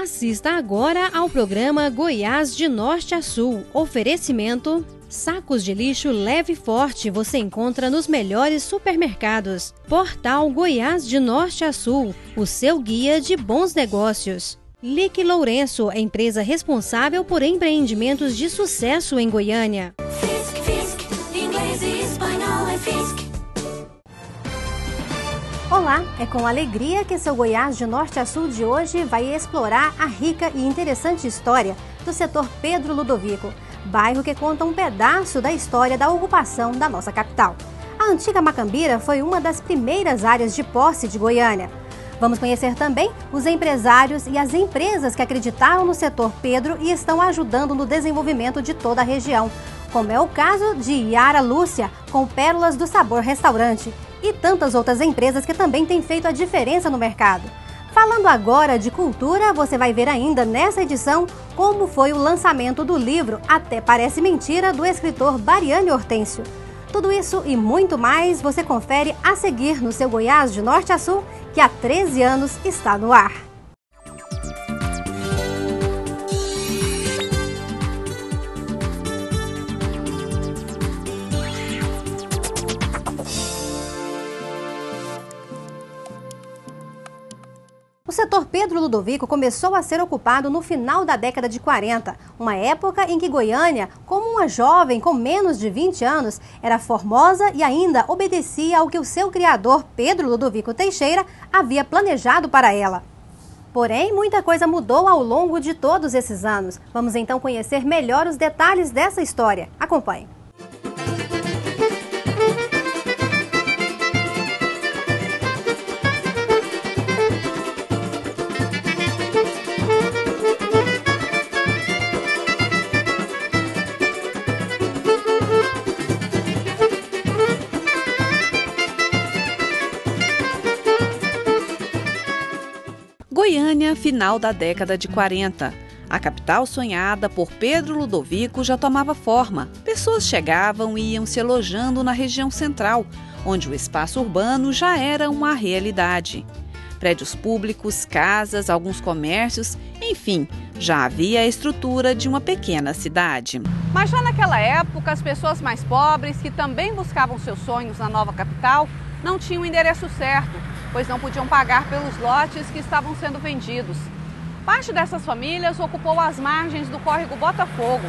Assista agora ao programa Goiás de Norte a Sul. Oferecimento: sacos de lixo leve e forte você encontra nos melhores supermercados. Portal Goiás de Norte a Sul, o seu guia de bons negócios. Lique Lourenço, empresa responsável por empreendimentos de sucesso em Goiânia. Inglês e espanhol é Fisk. Olá, é com alegria que seu Goiás de Norte a Sul de hoje vai explorar a rica e interessante história do setor Pedro Ludovico, bairro que conta um pedaço da história da ocupação da nossa capital. A antiga Macambira foi uma das primeiras áreas de posse de Goiânia. Vamos conhecer também os empresários e as empresas que acreditaram no setor Pedro e estão ajudando no desenvolvimento de toda a região, como é o caso de Yara Lúcia, com Pérolas do Sabor Restaurante, e tantas outras empresas que também têm feito a diferença no mercado. Falando agora de cultura, você vai ver ainda nessa edição como foi o lançamento do livro Até Parece Mentira, do escritor Bariane Hortêncio. Tudo isso e muito mais você confere a seguir no seu Goiás de Norte a Sul, que há 13 anos está no ar. O setor Pedro Ludovico começou a ser ocupado no final da década de 40, uma época em que Goiânia, como uma jovem com menos de 20 anos, era formosa e ainda obedecia ao que o seu criador, Pedro Ludovico Teixeira, havia planejado para ela. Porém, muita coisa mudou ao longo de todos esses anos. Vamos então conhecer melhor os detalhes dessa história. Acompanhe. Goiânia, final da década de 40. A capital sonhada por Pedro Ludovico já tomava forma. Pessoas chegavam e iam se alojando na região central, onde o espaço urbano já era uma realidade. Prédios públicos, casas, alguns comércios, enfim, já havia a estrutura de uma pequena cidade. Mas já naquela época, as pessoas mais pobres, que também buscavam seus sonhos na nova capital, não tinham o endereço certo, pois não podiam pagar pelos lotes que estavam sendo vendidos. Parte dessas famílias ocupou as margens do córrego Botafogo.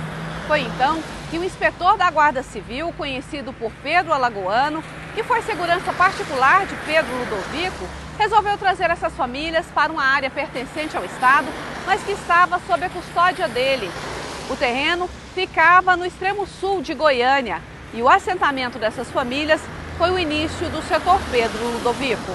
Foi então que o inspetor da Guarda Civil, conhecido por Pedro Alagoano, que foi segurança particular de Pedro Ludovico, resolveu trazer essas famílias para uma área pertencente ao Estado, mas que estava sob a custódia dele. O terreno ficava no extremo sul de Goiânia e o assentamento dessas famílias foi o início do setor Pedro Ludovico.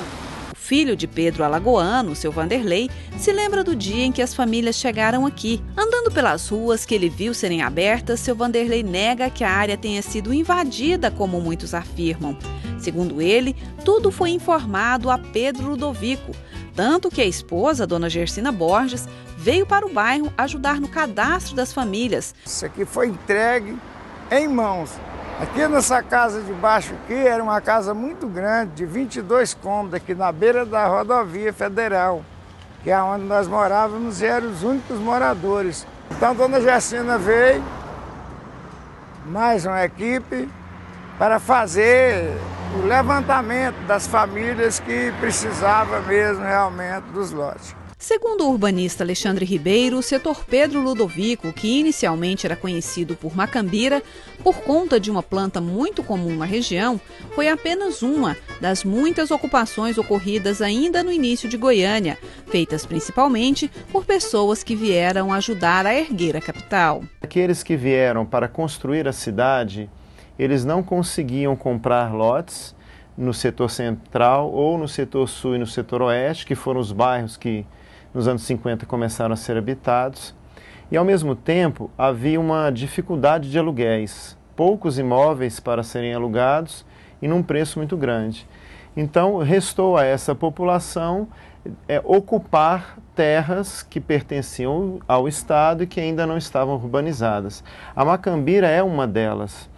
O filho de Pedro Alagoano, seu Vanderlei, se lembra do dia em que as famílias chegaram aqui. Andando pelas ruas que ele viu serem abertas, seu Vanderlei nega que a área tenha sido invadida, como muitos afirmam. Segundo ele, tudo foi informado a Pedro Ludovico, tanto que a esposa, dona Gersina Borges, veio para o bairro ajudar no cadastro das famílias. Isso aqui foi entregue em mãos. Aqui nessa casa de baixo aqui era uma casa muito grande, de 22 cômodos, aqui na beira da rodovia federal, que é onde nós morávamos e eram os únicos moradores. Então a dona Gersina veio, mais uma equipe, para fazer o levantamento das famílias que precisavam mesmo realmente dos lotes. Segundo o urbanista Alexandre Ribeiro, o setor Pedro Ludovico, que inicialmente era conhecido por Macambira, por conta de uma planta muito comum na região, foi apenas uma das muitas ocupações ocorridas ainda no início de Goiânia, feitas principalmente por pessoas que vieram ajudar a erguer a capital. Aqueles que vieram para construir a cidade, eles não conseguiam comprar lotes no setor central ou no setor sul e no setor oeste, que foram os bairros que nos anos 50 começaram a ser habitados, e ao mesmo tempo havia uma dificuldade de aluguéis, poucos imóveis para serem alugados e num preço muito grande. Então restou a essa população ocupar terras que pertenciam ao Estado e que ainda não estavam urbanizadas. A Macambira é uma delas.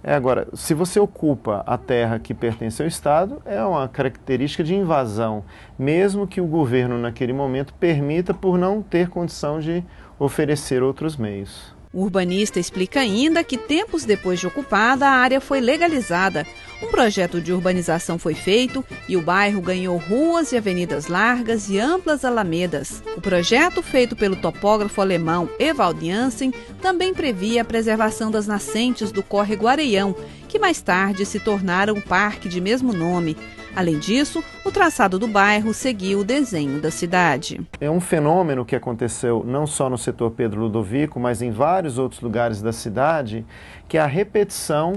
Agora, se você ocupa a terra que pertence ao Estado, é uma característica de invasão, mesmo que o governo naquele momento permita por não ter condição de oferecer outros meios. O urbanista explica ainda que tempos depois de ocupada, a área foi legalizada. Um projeto de urbanização foi feito e o bairro ganhou ruas e avenidas largas e amplas alamedas. O projeto, feito pelo topógrafo alemão Ewald Janssen, também previa a preservação das nascentes do córrego Areião, que mais tarde se tornaram o parque de mesmo nome. Além disso, o traçado do bairro seguiu o desenho da cidade. É um fenômeno que aconteceu não só no setor Pedro Ludovico, mas em vários outros lugares da cidade, que é a repetição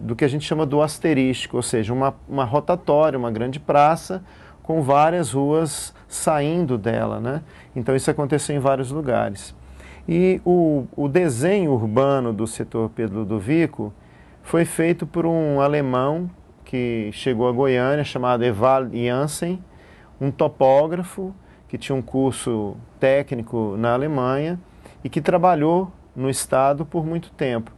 do que a gente chama do asterístico, ou seja, uma rotatória, uma grande praça com várias ruas saindo dela, né? Então isso aconteceu em vários lugares. E o desenho urbano do setor Pedro Ludovico foi feito por um alemão que chegou a Goiânia, chamado Ewald Janssen, um topógrafo que tinha um curso técnico na Alemanha e que trabalhou no estado por muito tempo.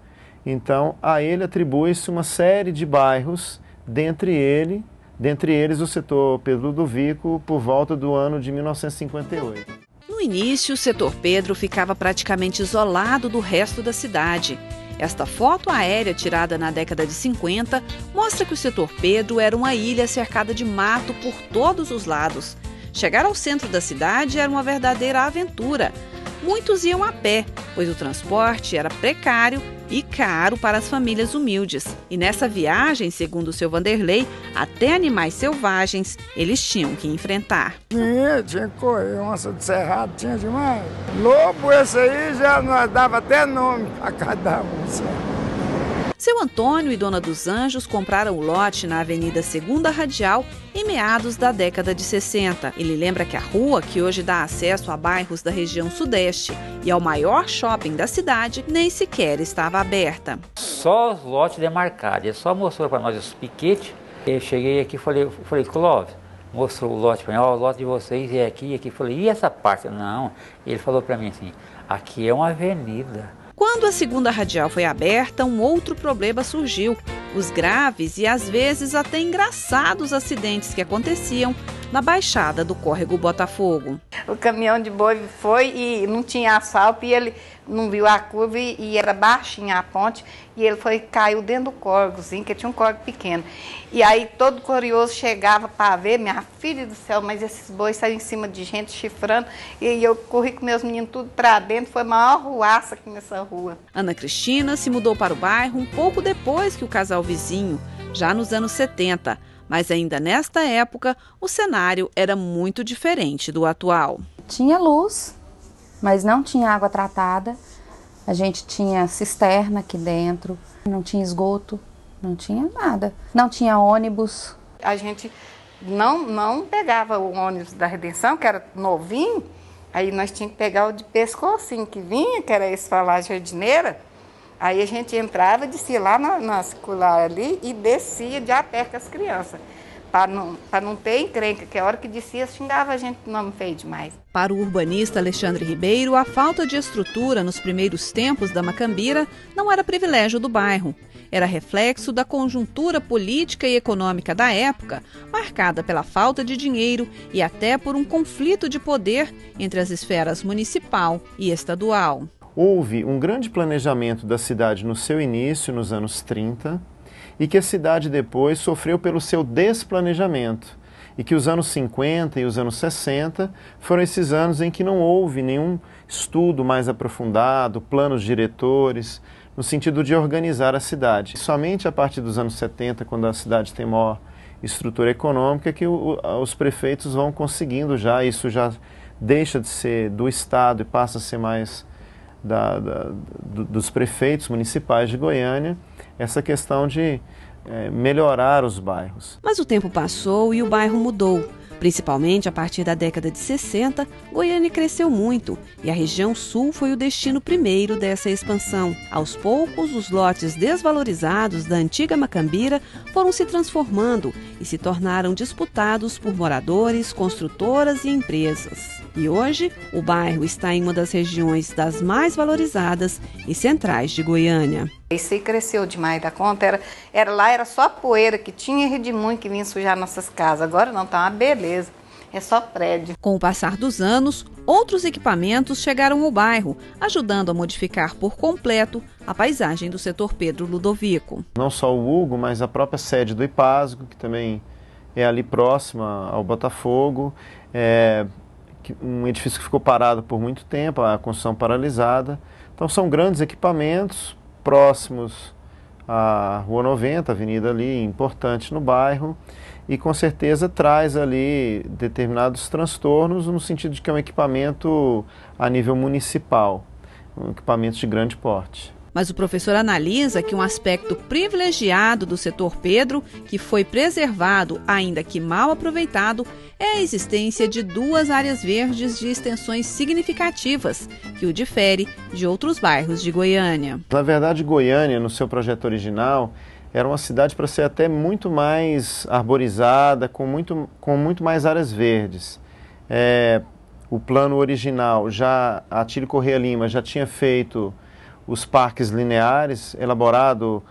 Então, a ele atribui-se uma série de bairros, dentre eles o setor Pedro Ludovico, por volta do ano de 1958. No início, o setor Pedro ficava praticamente isolado do resto da cidade. Esta foto aérea tirada na década de 50 mostra que o setor Pedro era uma ilha cercada de mato por todos os lados. Chegar ao centro da cidade era uma verdadeira aventura. Muitos iam a pé, pois o transporte era precário e caro para as famílias humildes. E nessa viagem, segundo o seu Vanderlei, até animais selvagens eles tinham que enfrentar. Tinha que correr, onça do cerrado, tinha demais. Lobo, esse aí já nós dava até nome a cada um. Seu Antônio e Dona dos Anjos compraram o lote na Avenida Segunda Radial em meados da década de 60. Ele lembra que a rua, que hoje dá acesso a bairros da região sudeste e ao maior shopping da cidade, nem sequer estava aberta. Só os lotes demarcados, ele só mostrou para nós os piquetes. Eu cheguei aqui e falei, Clóvis, mostrou o lote para mim, o lote de vocês é aqui, aqui. Falei, e essa parte? Não, ele falou para mim assim, aqui é uma avenida. Quando a Segunda Radial foi aberta, um outro problema surgiu. Os graves e às vezes até engraçados acidentes que aconteciam na baixada do córrego Botafogo. O caminhão de boi foi e não tinha asfalto e ele não viu a curva e era baixinha a ponte e ele caiu dentro do córregozinho, que tinha um córrego pequeno. E aí todo curioso chegava para ver, minha filha do céu, mas esses bois saíram em cima de gente chifrando e eu corri com meus meninos tudo para dentro, foi a maior ruaça aqui nessa rua. Ana Cristina se mudou para o bairro um pouco depois que o casal vizinho, já nos anos 70. Mas ainda nesta época, o cenário era muito diferente do atual. Tinha luz, mas não tinha água tratada. A gente tinha cisterna aqui dentro, não tinha esgoto, não tinha nada. Não tinha ônibus. A gente não pegava o ônibus da Redenção, que era novinho, aí nós tínhamos que pegar o de pescocinho que vinha, que era esse pra lá, jardineira. Aí a gente entrava, descia lá na circular ali e descia de a pé com as crianças. Para não ter encrenca, que a hora que descia xingava a gente que nome feio demais. Para o urbanista Alexandre Ribeiro, a falta de estrutura nos primeiros tempos da Macambira não era privilégio do bairro. Era reflexo da conjuntura política e econômica da época, marcada pela falta de dinheiro e até por um conflito de poder entre as esferas municipal e estadual. Houve um grande planejamento da cidade no seu início, nos anos 30, e que a cidade depois sofreu pelo seu desplanejamento. E que os anos 50 e os anos 60 foram esses anos em que não houve nenhum estudo mais aprofundado, planos diretores, no sentido de organizar a cidade. Somente a partir dos anos 70, quando a cidade tem maior estrutura econômica, que os prefeitos vão conseguindo já, isso já deixa de ser do Estado e passa a ser mais dos prefeitos municipais de Goiânia, essa questão de melhorar os bairros. Mas o tempo passou e o bairro mudou. Principalmente a partir da década de 60, Goiânia cresceu muito e a região sul foi o destino primeiro dessa expansão. Aos poucos, os lotes desvalorizados da antiga Macambira foram se transformando e se tornaram disputados por moradores, construtoras e empresas. E hoje, o bairro está em uma das regiões das mais valorizadas e centrais de Goiânia. Isso aí cresceu demais da conta, era só poeira que tinha e redemoinho que vinha sujar nossas casas. Agora não, tá uma beleza, é só prédio. Com o passar dos anos, outros equipamentos chegaram ao bairro, ajudando a modificar por completo a paisagem do setor Pedro Ludovico. Não só o Hugo, mas a própria sede do IPASGO, que também é ali próxima ao Botafogo, um edifício que ficou parado por muito tempo, a construção paralisada. Então são grandes equipamentos próximos à Rua 90, avenida ali, importante no bairro, e com certeza traz ali determinados transtornos no sentido de que é um equipamento a nível municipal, um equipamento de grande porte. Mas o professor analisa que um aspecto privilegiado do setor Pedro, que foi preservado, ainda que mal aproveitado, é a existência de 2 áreas verdes de extensões significativas, que o difere de outros bairros de Goiânia. Na verdade, Goiânia, no seu projeto original, era uma cidade para ser até muito mais arborizada, com muito mais áreas verdes. O plano original, a Atílio Corrêa Lima já tinha feito os parques lineares, elaborado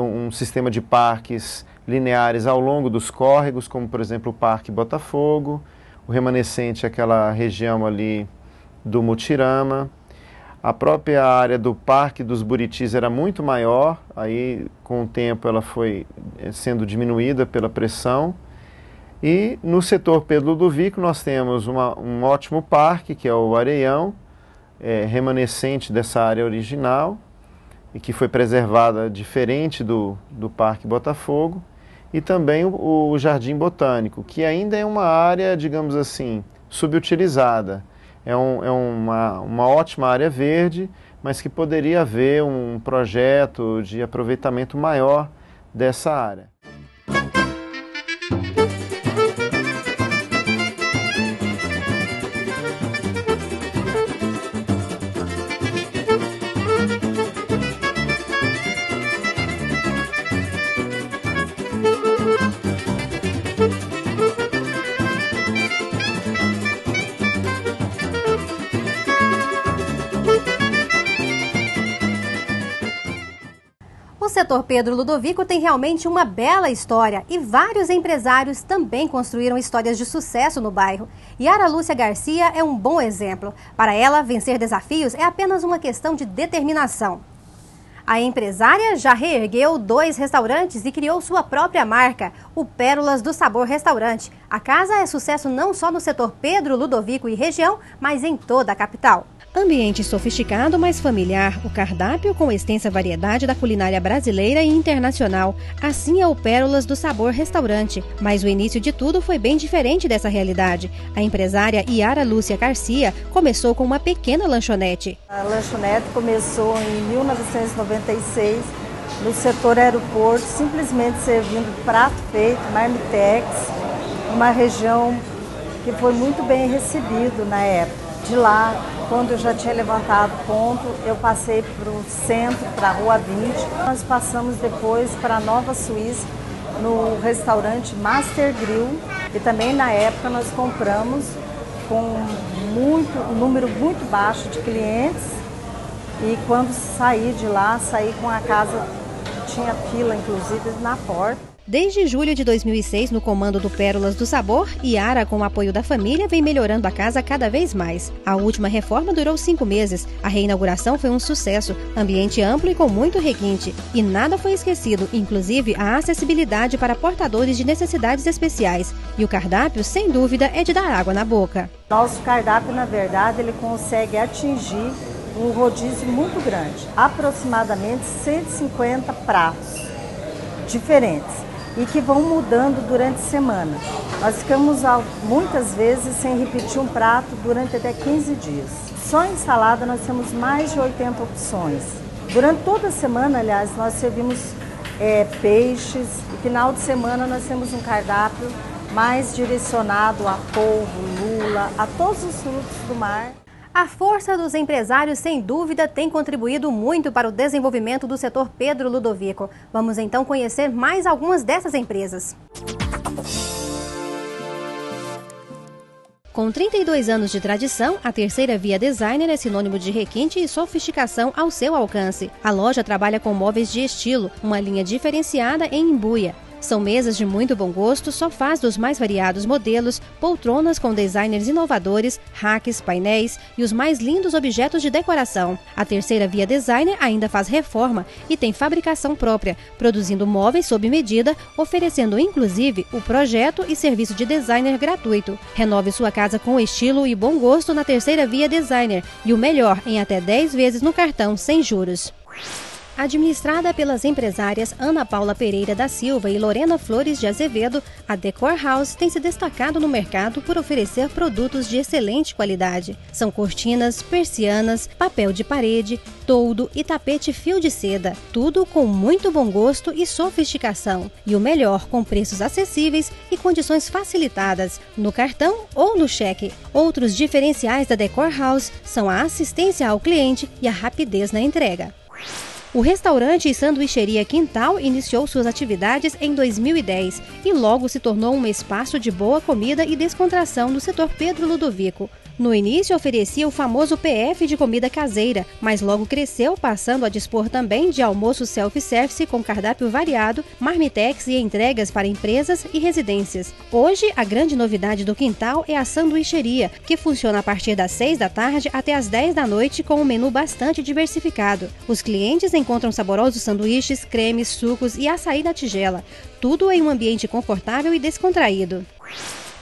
um sistema de parques lineares ao longo dos córregos, como por exemplo o Parque Botafogo, o remanescente aquela região ali do Mutirama. A própria área do Parque dos Buritis era muito maior, aí com o tempo ela foi sendo diminuída pela pressão. E no setor Pedro Ludovico nós temos um ótimo parque, que é o Areião, remanescente dessa área original e que foi preservada diferente do Parque Botafogo, e também o Jardim Botânico, que ainda é uma área, digamos assim, subutilizada. É uma ótima área verde, mas que poderia haver um projeto de aproveitamento maior dessa área. O setor Pedro Ludovico tem realmente uma bela história e vários empresários também construíram histórias de sucesso no bairro. Yara Lúcia Garcia é um bom exemplo. Para ela, vencer desafios é apenas uma questão de determinação. A empresária já reergueu 2 restaurantes e criou sua própria marca, o Pérolas do Sabor Restaurante. A casa é sucesso não só no setor Pedro Ludovico e região, mas em toda a capital. Ambiente sofisticado, mas familiar, o cardápio com extensa variedade da culinária brasileira e internacional. Assim é o Pérolas do Sabor Restaurante. Mas o início de tudo foi bem diferente dessa realidade. A empresária Yara Lúcia Garcia começou com uma pequena lanchonete. A lanchonete começou em 1996 no setor aeroporto, simplesmente servindo prato feito, marmitex, uma região que foi muito bem recebido na época. De lá, quando eu já tinha levantado ponto, eu passei para o centro, para a Rua 20. Nós passamos depois para a Nova Suíça, no restaurante Master Grill, e também na época nós compramos com um número muito baixo de clientes, e quando saí de lá, saí com a casa, tinha fila inclusive na porta. Desde julho de 2006, no comando do Pérolas do Sabor, Yara, com o apoio da família, vem melhorando a casa cada vez mais. A última reforma durou 5 meses. A reinauguração foi um sucesso, ambiente amplo e com muito requinte. E nada foi esquecido, inclusive a acessibilidade para portadores de necessidades especiais. E o cardápio, sem dúvida, é de dar água na boca. Nosso cardápio, na verdade, ele consegue atingir um rodízio muito grande. Aproximadamente 150 pratos diferentes. E que vão mudando durante a semana. Nós ficamos muitas vezes sem repetir um prato durante até 15 dias. Só em salada nós temos mais de 80 opções. Durante toda a semana, aliás, nós servimos peixes. No final de semana nós temos um cardápio mais direcionado a polvo, lula, a todos os frutos do mar. A força dos empresários, sem dúvida, tem contribuído muito para o desenvolvimento do setor Pedro Ludovico. Vamos então conhecer mais algumas dessas empresas. Com 32 anos de tradição, a Terceira Via Designer é sinônimo de requinte e sofisticação ao seu alcance. A loja trabalha com móveis de estilo, uma linha diferenciada em embuia. São mesas de muito bom gosto, sofás dos mais variados modelos, poltronas com designers inovadores, racks, painéis e os mais lindos objetos de decoração. A Terceira Via Designer ainda faz reforma e tem fabricação própria, produzindo móveis sob medida, oferecendo inclusive o projeto e serviço de designer gratuito. Renove sua casa com estilo e bom gosto na Terceira Via Designer e o melhor em até 10 vezes no cartão sem juros. Administrada pelas empresárias Ana Paula Pereira da Silva e Lorena Flores de Azevedo, a Decor House tem se destacado no mercado por oferecer produtos de excelente qualidade. São cortinas, persianas, papel de parede, toldo e tapete fio de seda, tudo com muito bom gosto e sofisticação. E o melhor, com preços acessíveis e condições facilitadas, no cartão ou no cheque. Outros diferenciais da Decor House são a assistência ao cliente e a rapidez na entrega. O restaurante e sanduicheria Quintal iniciou suas atividades em 2010 e logo se tornou um espaço de boa comida e descontração no setor Pedro Ludovico. No início oferecia o famoso PF de comida caseira, mas logo cresceu, passando a dispor também de almoço self-service com cardápio variado, marmitex e entregas para empresas e residências. Hoje, a grande novidade do Quintal é a sanduicheria, que funciona a partir das 6 da tarde até as 10 da noite com um menu bastante diversificado. Os clientes encontram saborosos sanduíches, cremes, sucos e açaí na tigela, tudo em um ambiente confortável e descontraído.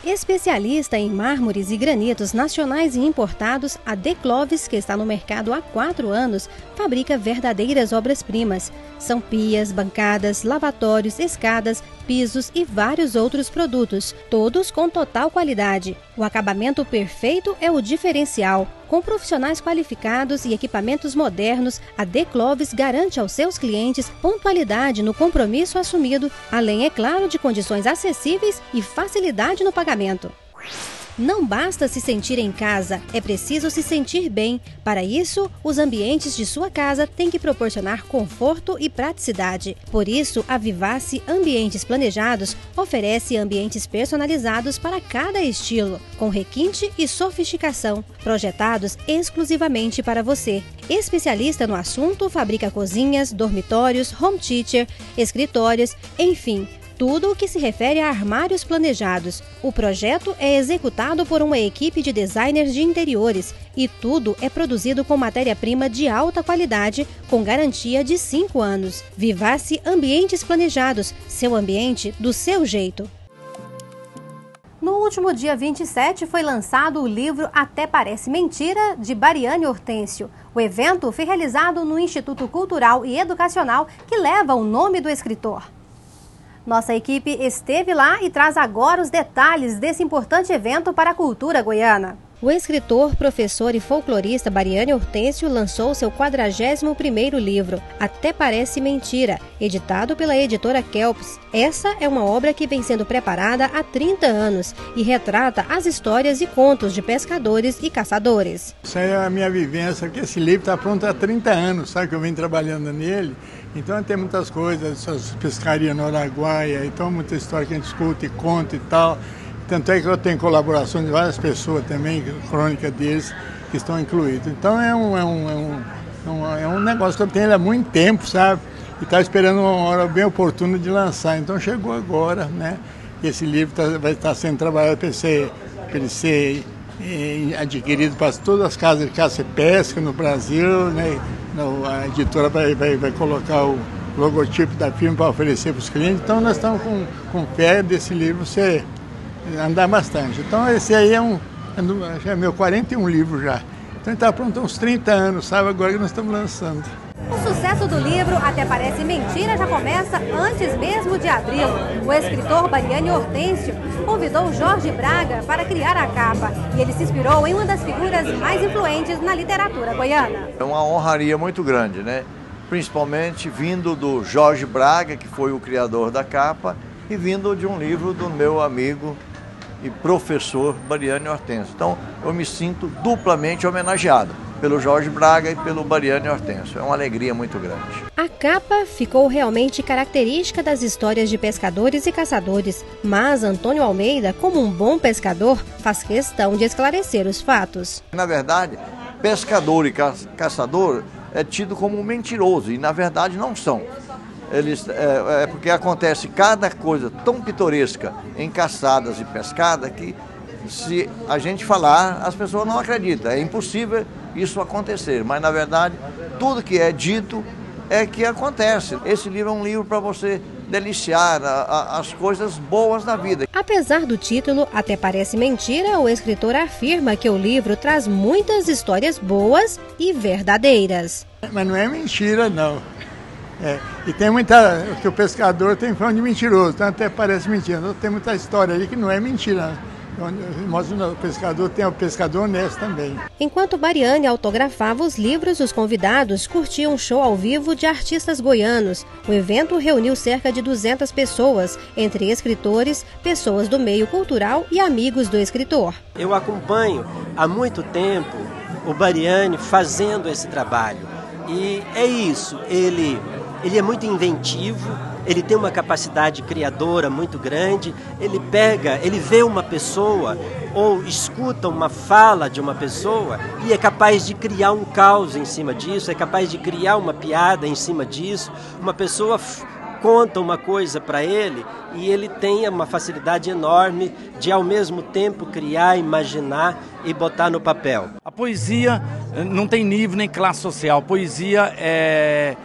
Especialista em mármores e granitos nacionais e importados, a De Clovis, que está no mercado há 4 anos, fabrica verdadeiras obras-primas. São pias, bancadas, lavatórios, escadas, pisos e vários outros produtos, todos com total qualidade. O acabamento perfeito é o diferencial. Com profissionais qualificados e equipamentos modernos, a De Clovis garante aos seus clientes pontualidade no compromisso assumido, além, é claro, de condições acessíveis e facilidade no pagamento. Não basta se sentir em casa, é preciso se sentir bem. Para isso, os ambientes de sua casa têm que proporcionar conforto e praticidade. Por isso, a Vivace Ambientes Planejados oferece ambientes personalizados para cada estilo, com requinte e sofisticação, projetados exclusivamente para você. Especialista no assunto, fabrica cozinhas, dormitórios, home theater, escritórios, enfim, tudo o que se refere a armários planejados. O projeto é executado por uma equipe de designers de interiores e tudo é produzido com matéria-prima de alta qualidade, com garantia de 5 anos. Vivace Ambientes Planejados, seu ambiente do seu jeito. No último dia 27 foi lançado o livro Até Parece Mentira, de Bariane Hortêncio. O evento foi realizado no Instituto Cultural e Educacional que leva o nome do escritor. Nossa equipe esteve lá e traz agora os detalhes desse importante evento para a cultura goiana. O escritor, professor e folclorista Bariane Hortêncio lançou seu 41º livro, Até Parece Mentira, editado pela editora Kelps. Essa é uma obra que vem sendo preparada há 30 anos e retrata as histórias e contos de pescadores e caçadores. Isso aí é a minha vivência, que esse livro está pronto há 30 anos, sabe que eu venho trabalhando nele. Então tem muitas coisas, essas pescarias no Araguaia, então muita história que a gente escuta e conta e tal. Tanto é que eu tenho colaboração de várias pessoas também, crônica deles, que estão incluídos. Então é um negócio que eu tenho há muito tempo, sabe? E estava esperando uma hora bem oportuna de lançar. Então chegou agora, né? Esse livro vai estar sendo trabalhado para ele ser adquirido para todas as casas de caça e pesca no Brasil, né? A editora vai colocar o logotipo da firma para oferecer para os clientes. Então nós estamos com fé desse livro ser andar bastante. Então esse aí é meu 41 livro já. Então ele está pronto há uns 30 anos, sabe? Agora que nós estamos lançando. O sucesso do livro Até Parece Mentira já começa antes mesmo de abril. O escritor Bariane Hortêncio convidou Jorge Braga para criar a capa e ele se inspirou em uma das figuras mais influentes na literatura goiana. É uma honraria muito grande, né? Principalmente vindo do Jorge Braga, que foi o criador da capa, e vindo de um livro do meu amigo e professor Bariane Hortêncio. Então, eu me sinto duplamente homenageado pelo Jorge Braga e pelo Bariane Hortêncio. É uma alegria muito grande. A capa ficou realmente característica das histórias de pescadores e caçadores, mas Antônio Almeida, como um bom pescador, faz questão de esclarecer os fatos. Na verdade, pescador e caçador é tido como mentiroso e, na verdade, não são. É porque acontece cada coisa tão pitoresca em caçadas e pescada que, se a gente falar, as pessoas não acreditam. É impossível isso acontecer, mas na verdade tudo que é dito é que acontece. Esse livro é um livro para você deliciar as coisas boas da vida. Apesar do título até parece mentira, o escritor afirma que o livro traz muitas histórias boas e verdadeiras. Mas não é mentira, não. E tem muita, que o pescador tem fama de mentiroso, então até parece mentira. Então, tem muita história ali que não é mentira. Mostra o pescador, tem o pescador honesto também. Enquanto Bariane autografava os livros, os convidados curtiam um show ao vivo de artistas goianos. O evento reuniu cerca de 200 pessoas, entre escritores, pessoas do meio cultural e amigos do escritor. Eu acompanho há muito tempo o Bariane fazendo esse trabalho. E é isso, ele é muito inventivo, ele tem uma capacidade criadora muito grande, ele vê uma pessoa ou escuta uma fala de uma pessoa e é capaz de criar um caos em cima disso, é capaz de criar uma piada em cima disso. Uma pessoa conta uma coisa para ele e ele tem uma facilidade enorme de ao mesmo tempo criar, imaginar e botar no papel. A poesia não tem nível nem classe social, a poesia é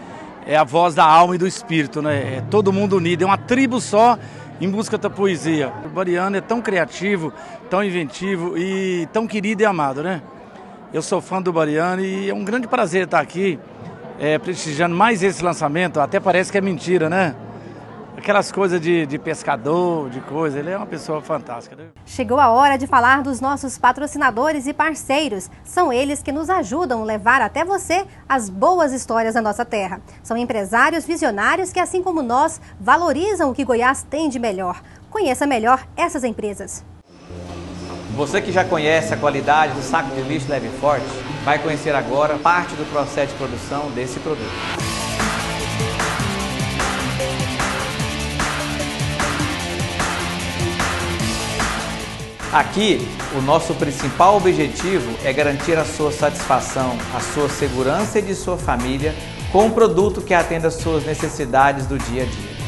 a voz da alma e do espírito, né? É todo mundo unido, é uma tribo só em busca da poesia. O Bariane é tão criativo, tão inventivo e tão querido e amado, né? Eu sou fã do Bariane e é um grande prazer estar aqui prestigiando mais esse lançamento. Até parece que é mentira, né? Aquelas coisas de pescador, de coisa, ele é uma pessoa fantástica. Né? Chegou a hora de falar dos nossos patrocinadores e parceiros. São eles que nos ajudam a levar até você as boas histórias da nossa terra. São empresários visionários que, assim como nós, valorizam o que Goiás tem de melhor. Conheça melhor essas empresas. Você que já conhece a qualidade do saco de lixo leve e forte, vai conhecer agora parte do processo de produção desse produto. Aqui, o nosso principal objetivo é garantir a sua satisfação, a sua segurança e de sua família com um produto que atenda às suas necessidades do dia a dia.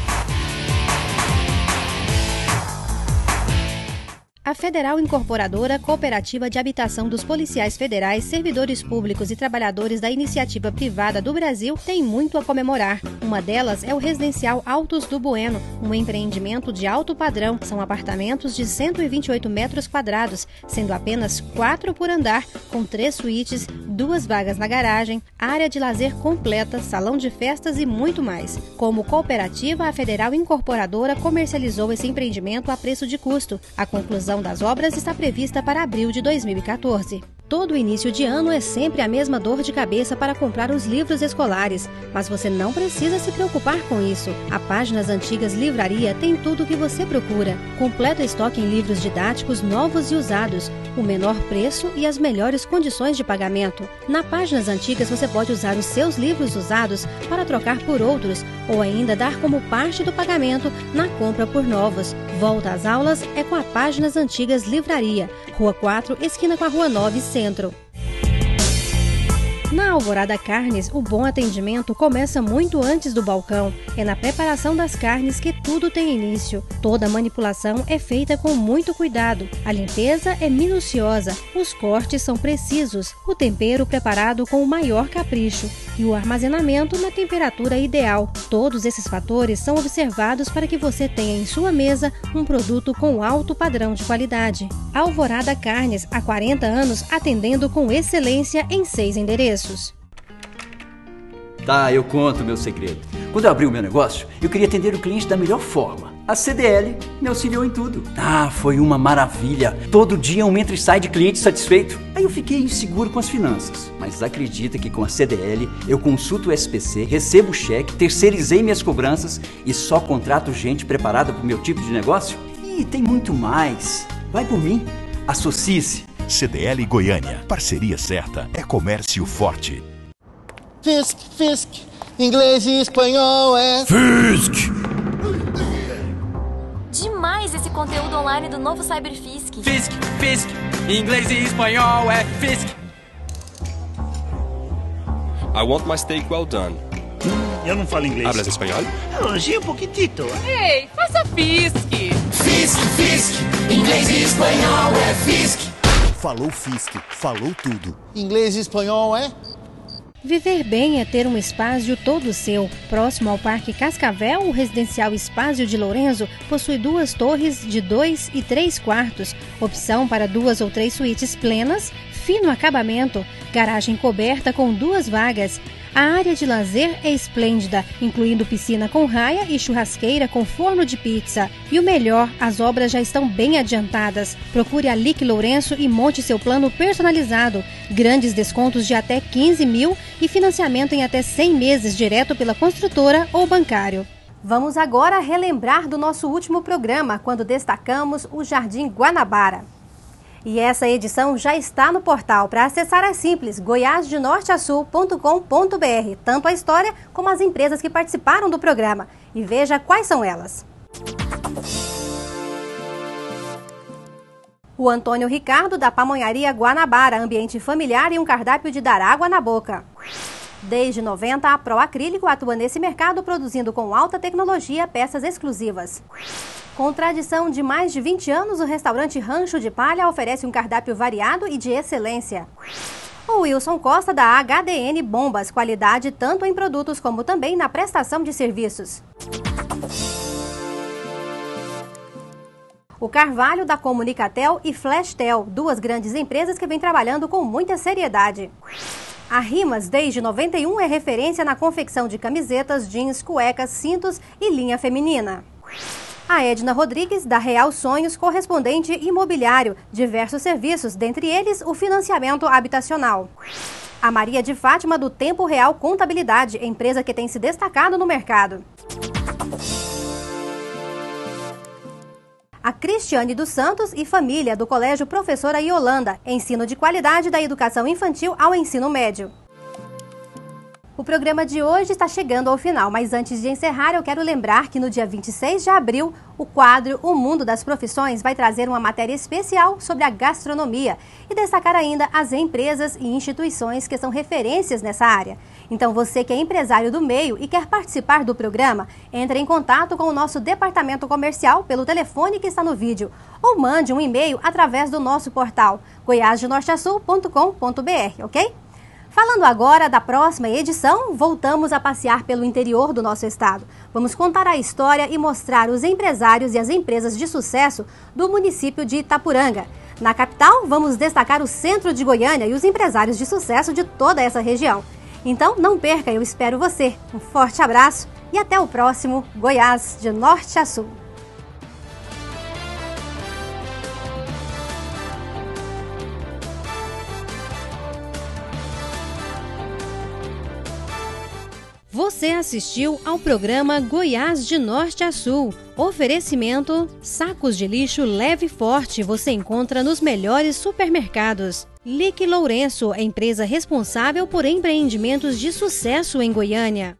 A Federal Incorporadora, cooperativa de habitação dos policiais federais, servidores públicos e trabalhadores da iniciativa privada do Brasil, tem muito a comemorar. Uma delas é o residencial Altos do Bueno, um empreendimento de alto padrão. São apartamentos de 128 metros quadrados, sendo apenas 4 por andar, com 3 suítes, 2 vagas na garagem, área de lazer completa, salão de festas e muito mais. Como cooperativa, a Federal Incorporadora comercializou esse empreendimento a preço de custo. A conclusão das obras está prevista para abril de 2014. Todo início de ano é sempre a mesma dor de cabeça para comprar os livros escolares, mas você não precisa se preocupar com isso. A Páginas Antigas Livraria tem tudo o que você procura. Completo estoque em livros didáticos novos e usados, o menor preço e as melhores condições de pagamento. Na Páginas Antigas você pode usar os seus livros usados para trocar por outros ou ainda dar como parte do pagamento na compra por novos. Volta às aulas é com a Páginas Antigas Livraria, Rua 4, esquina com a Rua 9, Centro. Na Alvorada Carnes, o bom atendimento começa muito antes do balcão. É na preparação das carnes que tudo tem início. Toda a manipulação é feita com muito cuidado. A limpeza é minuciosa, os cortes são precisos, o tempero preparado com o maior capricho e o armazenamento na temperatura ideal. Todos esses fatores são observados para que você tenha em sua mesa um produto com alto padrão de qualidade. Alvorada Carnes, há 40 anos atendendo com excelência em 6 endereços. Tá, eu conto o meu segredo. Quando eu abri o meu negócio, eu queria atender o cliente da melhor forma. A CDL me auxiliou em tudo. Ah, foi uma maravilha. Todo dia um entra e sai de cliente satisfeito. Aí eu fiquei inseguro com as finanças. Mas acredita que com a CDL eu consulto o SPC, recebo o cheque, terceirizei minhas cobranças e só contrato gente preparada para o meu tipo de negócio? E tem muito mais. Vai por mim. Associe-se. CDL Goiânia. Parceria certa é comércio forte. Fisk. Inglês e espanhol é... Fisk! Demais esse conteúdo online do novo Cyberfisk. Fisk. Inglês e espanhol é Fisk. I want my steak well done. Eu não falo inglês. Hablas espanhol? Sí, um pouquitito. Ei, faça Fisk. Fisk. Inglês e espanhol é Fisk. Falou Fisk, falou tudo. Inglês e espanhol é... Viver bem é ter um espaço todo seu. Próximo ao Parque Cascavel, o residencial Espaço de Lourenço possui 2 torres de 2 e 3 quartos, opção para 2 ou 3 suítes plenas, fino acabamento, garagem coberta com 2 vagas. A área de lazer é esplêndida, incluindo piscina com raia e churrasqueira com forno de pizza. E o melhor, as obras já estão bem adiantadas. Procure a LIC Lourenço e monte seu plano personalizado. Grandes descontos de até 15 mil e financiamento em até 100 meses direto pela construtora ou bancário. Vamos agora relembrar do nosso último programa, quando destacamos o Jardim Guanabara. E essa edição já está no portal. Para acessar é simples, goiasdenorteasul.com.br, tanto a história como as empresas que participaram do programa. E veja quais são elas. O Antônio Ricardo, da Pamonharia Guanabara, ambiente familiar e um cardápio de dar água na boca. Desde 90, a Proacrílico atua nesse mercado produzindo com alta tecnologia peças exclusivas. Com tradição de mais de 20 anos, o restaurante Rancho de Palha oferece um cardápio variado e de excelência. O Wilson Costa, da HDN Bombas, qualidade tanto em produtos como também na prestação de serviços. O Carvalho, da Comunicatel e Flashtel, 2 grandes empresas que vêm trabalhando com muita seriedade. A Rimas, desde 91, é referência na confecção de camisetas, jeans, cuecas, cintos e linha feminina. A Edna Rodrigues, da Real Sonhos, correspondente imobiliário, diversos serviços, dentre eles o financiamento habitacional. A Maria de Fátima, do Tempo Real Contabilidade, empresa que tem se destacado no mercado. A Cristiane dos Santos e família, do Colégio Professora Yolanda, ensino de qualidade da educação infantil ao ensino médio. O programa de hoje está chegando ao final, mas antes de encerrar, eu quero lembrar que no dia 26 de abril, o quadro O Mundo das Profissões vai trazer uma matéria especial sobre a gastronomia e destacar ainda as empresas e instituições que são referências nessa área. Então você que é empresário do meio e quer participar do programa, entre em contato com o nosso departamento comercial pelo telefone que está no vídeo ou mande um e-mail através do nosso portal goiasdenorteasul.com.br, ok? Falando agora da próxima edição, voltamos a passear pelo interior do nosso estado. Vamos contar a história e mostrar os empresários e as empresas de sucesso do município de Itapuranga. Na capital, vamos destacar o centro de Goiânia e os empresários de sucesso de toda essa região. Então, não perca, eu espero você. Um forte abraço e até o próximo Goiás de Norte a Sul. Você assistiu ao programa Goiás de Norte a Sul. Oferecimento: sacos de lixo leve e forte você encontra nos melhores supermercados. LIC Lourenço, empresa responsável por empreendimentos de sucesso em Goiânia.